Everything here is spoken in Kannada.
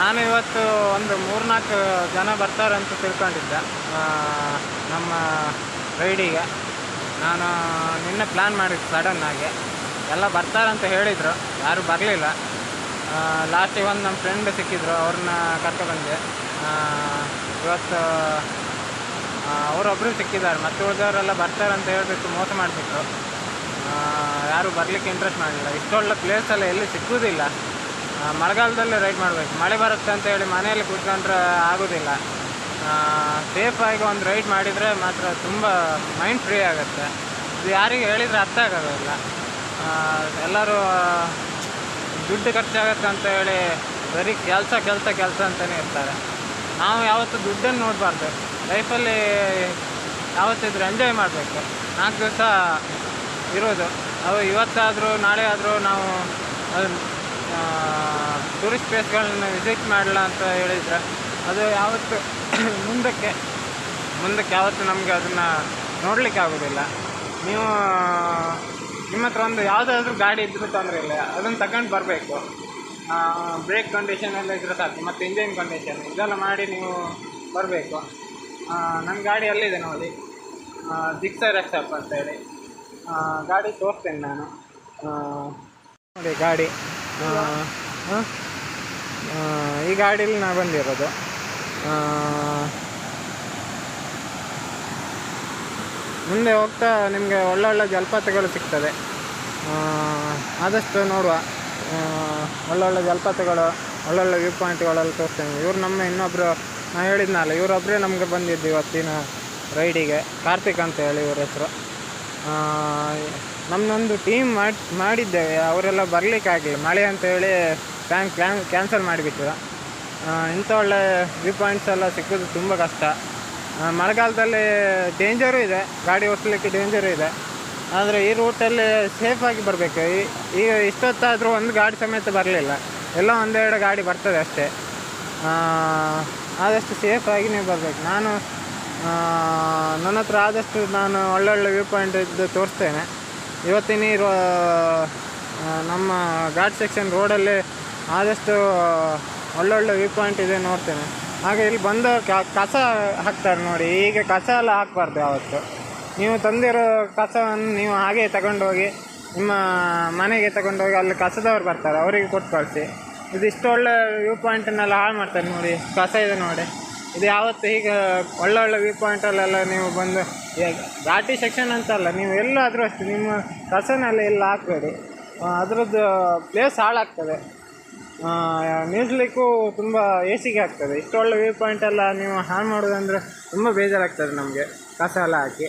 ನಾನು ಇವತ್ತು ಒಂದು 3-4 ಜನ ಬರ್ತಾರೆ ಅಂತ ತಿಳ್ಕೊಂಡಿದ್ದೆ ನಮ್ಮ ರೈಡಿಗೆ. ನಾನು ನಿನ್ನೆ ಪ್ಲ್ಯಾನ್ ಮಾಡಿದ್ದು ಸಡನ್ನಾಗಿ. ಎಲ್ಲ ಬರ್ತಾರಂತ ಹೇಳಿದರು, ಯಾರೂ ಬರಲಿಲ್ಲ. ಲಾಸ್ಟಿಗೆ ಒಂದು ನಮ್ಮ ಫ್ರೆಂಡ್ ಸಿಕ್ಕಿದ್ರು, ಅವ್ರನ್ನ ಕರ್ಕೊಬಂದೆ. ಇವತ್ತು ಅವರೊಬ್ಬರು ಸಿಕ್ಕಿದ್ದಾರೆ, ಮತ್ತೆ ಉಳಿದವರೆಲ್ಲ ಬರ್ತಾರಂತ ಹೇಳಿಬಿಟ್ಟು ಮೋಸ ಮಾಡಿಬಿಟ್ರು. ಯಾರೂ ಬರಲಿಕ್ಕೆ ಇಂಟ್ರೆಸ್ಟ್ ಮಾಡಲಿಲ್ಲ. ಇಷ್ಟೊಳ್ಳೆ ಪ್ಲೇಸೆಲ್ಲ ಎಲ್ಲಿ ಸಿಕ್ಕುವುದಿಲ್ಲ. ಮಳೆಗಾಲದಲ್ಲೇ ರೈಡ್ ಮಾಡಬೇಕು. ಮಳೆ ಬರುತ್ತೆ ಅಂತ ಹೇಳಿ ಮನೆಯಲ್ಲಿ ಕೂತ್ಕೊಂಡ್ರೆ ಆಗೋದಿಲ್ಲ. ಸೇಫಾಗಿ ಒಂದು ರೈಡ್ ಮಾಡಿದರೆ ಮಾತ್ರ ತುಂಬ ಮೈಂಡ್ ಫ್ರೀ ಆಗುತ್ತೆ. ಇದು ಯಾರಿಗೆ ಹೇಳಿದರೆ ಅರ್ಥ ಆಗೋದಿಲ್ಲ. ಎಲ್ಲರೂ ದುಡ್ಡು ಖರ್ಚಾಗತ್ತೆ ಅಂತ ಹೇಳಿ ಬರೀ ಕೆಲಸ ಅಂತಲೇ ಇರ್ತಾರೆ. ನಾವು ಯಾವತ್ತೂ ದುಡ್ಡನ್ನು ನೋಡಬಾರ್ದು. ಲೈಫಲ್ಲಿ ಯಾವತ್ತಿದ್ರೂ ಎಂಜಾಯ್ ಮಾಡಬೇಕು. 4 ದಿವಸ ಇರೋದು, ಅವು ಇವತ್ತಾದರೂ ನಾಳೆ ಆದರೂ ನಾವು ಟೂರಿಸ್ಟ್ ಪ್ಲೇಸ್ಗಳನ್ನ ವಿಸಿಟ್ ಮಾಡಲ್ಲ ಅಂತ ಹೇಳಿದರೆ ಅದು ಯಾವತ್ತು ಮುಂದಕ್ಕೆ ಯಾವತ್ತು ನಮಗೆ ಅದನ್ನು ನೋಡಲಿಕ್ಕೆ ಆಗೋದಿಲ್ಲ. ನೀವು ನಿಮ್ಮ ಹತ್ರ ಒಂದು ಯಾವುದಾದ್ರೂ ಗಾಡಿ ಇದ್ದರೂ ತೊಂದರೆ ಇಲ್ಲ, ಅದನ್ನು ತಗೊಂಡು ಬರಬೇಕು. ಬ್ರೇಕ್ ಕಂಡೀಷನ್ ಎಲ್ಲ ಇದ್ರೆ ಸಾಕು, ಮತ್ತು ಇಂಜಿನ್ ಕಂಡೀಷನ್ ಇದೆಲ್ಲ ಮಾಡಿ ನೀವು ಬರಬೇಕು. ನನ್ನ ಗಾಡಿ ಅಲ್ಲಿದೆ ನೋಡಿ, ಜಿಕ್ಸರ್ ಎಕ್ಸಪ್ ಅಂತೇಳಿ ಗಾಡಿ ತೋರಿಸ್ತೇನೆ ನಾನು. ನೋಡಿ ಗಾಡಿ, ಈ ಗಾಡೀಲಿ ನಾನು ಬಂದಿರೋದು. ಮುಂದೆ ಹೋಗ್ತಾ ನಿಮಗೆ ಒಳ್ಳೊಳ್ಳೆ ಜಲಪಾತಗಳು ಸಿಗ್ತದೆ. ಆದಷ್ಟು ನೋಡುವ, ಒಳ್ಳೊಳ್ಳೆ ಜಲಪಾತಗಳು, ಒಳ್ಳೊಳ್ಳೆ ವ್ಯೂ ಪಾಯಿಂಟ್ಗಳೆಲ್ಲ ತೋರಿಸ್ತೇನೆ. ಇವ್ರು ನಮ್ಮ ಇನ್ನೊಬ್ಬರು, ನಾನು ಹೇಳಿದ್ನಲ್ಲ, ಇವರೊಬ್ಬರೇ ನಮಗೆ ಬಂದಿದ್ದು ಇವತ್ತಿನ ರೈಡಿಗೆ. ಕಾರ್ತಿಕ್ ಅಂತ ಹೇಳಿ ಇವ್ರ ಹೆಸರು. ನಮ್ಮದೊಂದು ಟೀಮ್ ಮಾಡಿದ್ದೇವೆ, ಅವರೆಲ್ಲ ಬರಲಿಕ್ಕಾಗಲಿಲ್ಲ, ಮಳೆ ಅಂತೇಳಿ ಕ್ಯಾನ್ಸಲ್ ಮಾಡಿಬಿಟ್ರು. ಇಂಥ ಒಳ್ಳೆ ವ್ಯೂ ಪಾಯಿಂಟ್ಸ್ ಎಲ್ಲ ಸಿಕ್ಕೋದು ತುಂಬ ಕಷ್ಟ. ಮಳೆಗಾಲದಲ್ಲಿ ಡೇಂಜರು ಇದೆ, ಗಾಡಿ ಓಡಿಸ್ಲಿಕ್ಕೆ ಡೇಂಜರು ಇದೆ. ಆದರೆ ಈ ರೂಟಲ್ಲಿ ಸೇಫಾಗಿ ಬರಬೇಕು. ಈಗ ಇಷ್ಟೊತ್ತಾದರೂ ಒಂದು ಗಾಡಿ ಸಮೇತ ಬರಲಿಲ್ಲ, ಎಲ್ಲ ಒಂದೆರಡು ಗಾಡಿ ಬರ್ತದೆ ಅಷ್ಟೇ. ಆದಷ್ಟು ಸೇಫಾಗಿ ನೀವು ಬರಬೇಕು. ನನ್ನ ಹತ್ರ ಆದಷ್ಟು ನಾನು ಒಳ್ಳೊಳ್ಳೆ ವ್ಯೂ ಪಾಯಿಂಟ್ ಇದ್ದು ತೋರಿಸ್ತೇನೆ. ಇವತ್ತಿನ ನಮ್ಮ ಘಾಟ್ ಸೆಕ್ಷನ್ ರೋಡಲ್ಲಿ ಆದಷ್ಟು ಒಳ್ಳೊಳ್ಳೆ ವ್ಯೂ ಪಾಯಿಂಟ್ ಇದೆ ನೋಡ್ತೇನೆ. ಹಾಗೆ ಇಲ್ಲಿ ಬಂದು ಕಸ ಹಾಕ್ತಾರೆ ನೋಡಿ, ಈಗ ಕಸ ಎಲ್ಲ ಹಾಕಬಾರ್ದು ಯಾವತ್ತು. ನೀವು ತಂದಿರೋ ಕಸವನ್ನು ನೀವು ಹಾಗೆ ತಗೊಂಡೋಗಿ ನಿಮ್ಮ ಮನೆಗೆ ತಗೊಂಡೋಗಿ ಅಲ್ಲಿ ಕಸದವ್ರು ಬರ್ತಾರೆ, ಅವರಿಗೆ ಕೊಟ್ಟು ಕಳಿಸಿ. ಇದಿಷ್ಟು ಒಳ್ಳೆ ವ್ಯೂ ಪಾಯಿಂಟನ್ನೆಲ್ಲ ಹಾಳು ಮಾಡ್ತಾರೆ ನೋಡಿ, ಕಸ ಇದೆ ನೋಡಿ. ಇದು ಯಾವತ್ತು ಹೀಗೆ ಒಳ್ಳೊಳ್ಳೆ ವ್ಯೂ ಪಾಯಿಂಟಲ್ಲೆಲ್ಲ ನೀವು ಬಂದು, ಘಾಟಿ ಸೆಕ್ಷನ್ ಅಂತಲ್ಲ, ನೀವು ಎಲ್ಲಾದರೂ ಅಷ್ಟೇ ನಿಮ್ಮ ಕಸನೆಲ್ಲ ಎಲ್ಲ ಹಾಕಬೇಡಿ. ಅದರದ್ದು ಪ್ಲೇಸ್ ಹಾಳಾಗ್ತದೆ, ನಿಲ್ಲಿಸಲಿಕ್ಕೂ ತುಂಬ ಏಸಿಗೆ ಆಗ್ತದೆ. ಇಷ್ಟು ಒಳ್ಳೆ ವ್ಯೂ ಪಾಯಿಂಟೆಲ್ಲ ನೀವು ಹಾಳು ಮಾಡೋದಂದರೆ ತುಂಬ ಬೇಜಾರಾಗ್ತದೆ ನಮಗೆ, ಕಸ ಎಲ್ಲ ಹಾಕಿ.